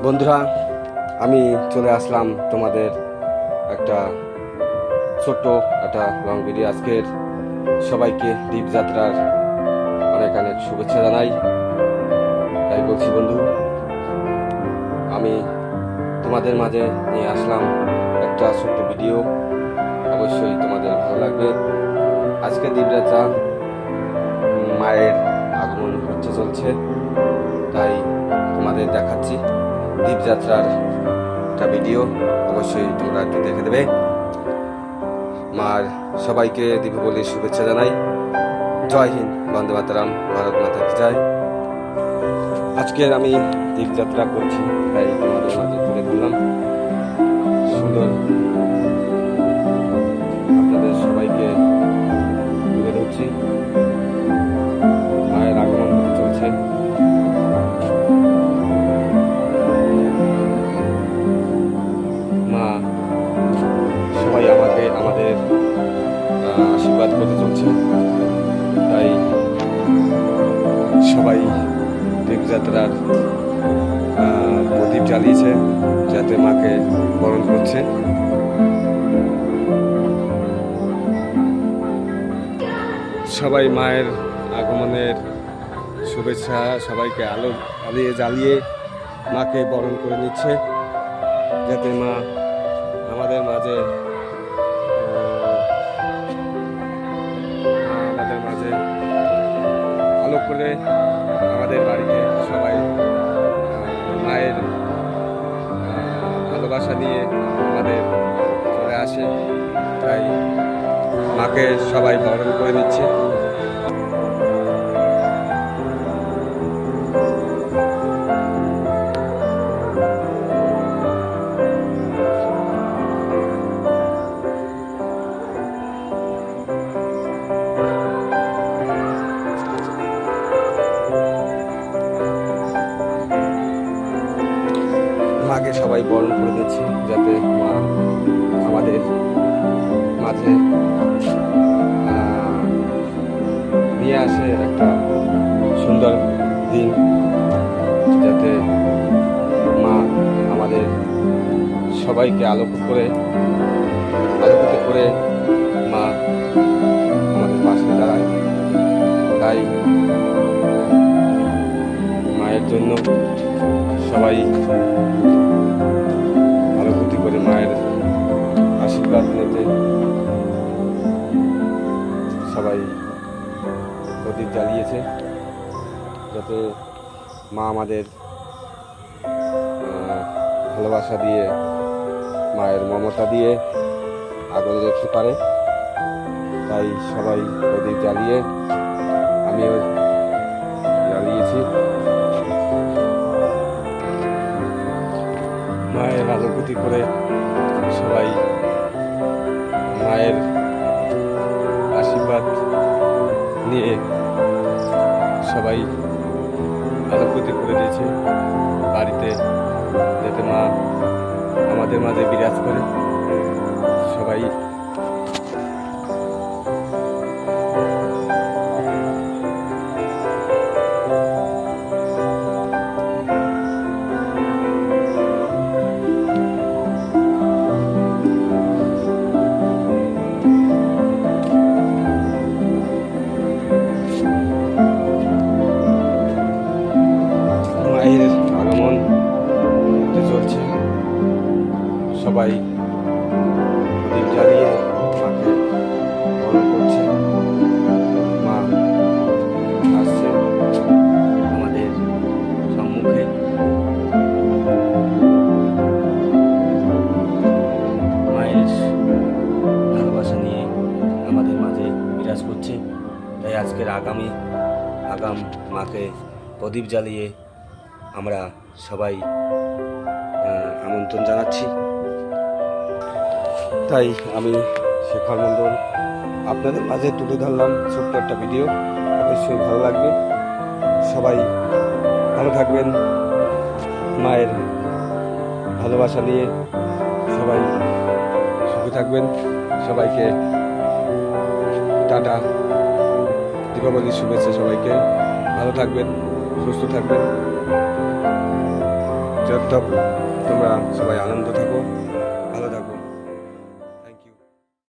বন্ধুরা, আমি চলে আসলাম তোমাদের একটা ছোট্ট একটা লং ভিডিও। আজকের সবাইকে দীপযাত্রার অনেক অনেক শুভেচ্ছা জানাই। তাই বলছি বন্ধু, আমি তোমাদের মাঝে নিয়ে আসলাম একটা ছোট্ট ভিডিও। অবশ্যই তোমাদের ভালো লাগবে। আজকে দীপযাত্রা, মায়ের আগমন হচ্ছে চলছে, তাই তোমাদের দেখাচ্ছি দীপযাত্রার একটা ভিডিও। অবশ্যই তোমরা একটু দেখে দেবে। মার সবাইকে দীপাবলির শুভেচ্ছা জানাই। জয় হিন্দ, বন্দে মাতরম, ভারত মাতা কি জয়। আজকের আমি দীপযাত্রা করছি, তাই তোমাদের মাঝে তুলে ধরলাম। সুন্দর আপনাদের সবাইকে তুলে ধরছি। মায়ের আগমন হতে চলছে। মা সবাই আমাদের আশীর্বাদ করতে চলছে, তাই সবাই দীপযাত্রার প্রদীপ জ্বালিয়েছে, যাতে মাকে বরণ করছে। সবাই মায়ের আগমনের শুভেচ্ছা, সবাইকে আলো জ্বালিয়ে মাকে বরণ করে নিচ্ছে, যাতে মা আমাদের মাঝে আলো করে আমাদের বাড়িতে সবাই মায়ের ভালোবাসা নিয়ে আমাদের চলে আসে। তাই মাকে সবাই বরণ করে নিচ্ছে। মাকে সবাই বরণ করে দিচ্ছি, যাতে মা আমাদের মাঝে নিয়ে আসে একটা সুন্দর দিন, যাতে মা আমাদের সবাইকে আলোকিত করে মা আমাদের পাশে দাঁড়ায়। তাই মায়ের জন্য সবাই আলোকিত করে মায়ের আশীর্বাদ নিতে সবাই প্রদীপ জ্বালিয়েছে, যাতে মা আমাদের ভালোবাসা দিয়ে, মায়ের মমতা দিয়ে আগলে রাখতে পারে। তাই সবাই প্রদীপ জ্বালিয়ে, আমিও জ্বালিয়েছি। মায়ের আলোকিত করে সবাই মায়ের আশীর্বাদ নিয়ে সবাই আলোকিত করে দিয়েছে বাড়িতে, যাতে মা আমাদের মাঝে বিরাজ করে। সবাই মায়ের আগমন হতে চলছে, সবাই প্রদীপ জ্বালিয়ে মাকে বরণ করছে। মা আসছে আমাদের সম্মুখে। মায়ের ভালোবাসা নিয়ে আমাদের মাঝে বিরাজ করছে। তাই আজকের আগাম মাকে প্রদীপ জ্বালিয়ে আমরা সবাই আমন্ত্রণ জানাচ্ছি। তাই আমি শেখর মণ্ডল আপনাদের মাঝে তুলে ধরলাম ছোট্ট একটা ভিডিও। অবশ্যই ভালো লাগবে। সবাই ভালো থাকবেন, মায়ের ভালোবাসা নিয়ে সবাই সুখে থাকবেন। সবাইকে টাটা, দীপাবলির শুভেচ্ছা। সবাইকে ভালো থাকবেন, সুস্থ থাকবেন। যত তোমরা সবাই আনন্দ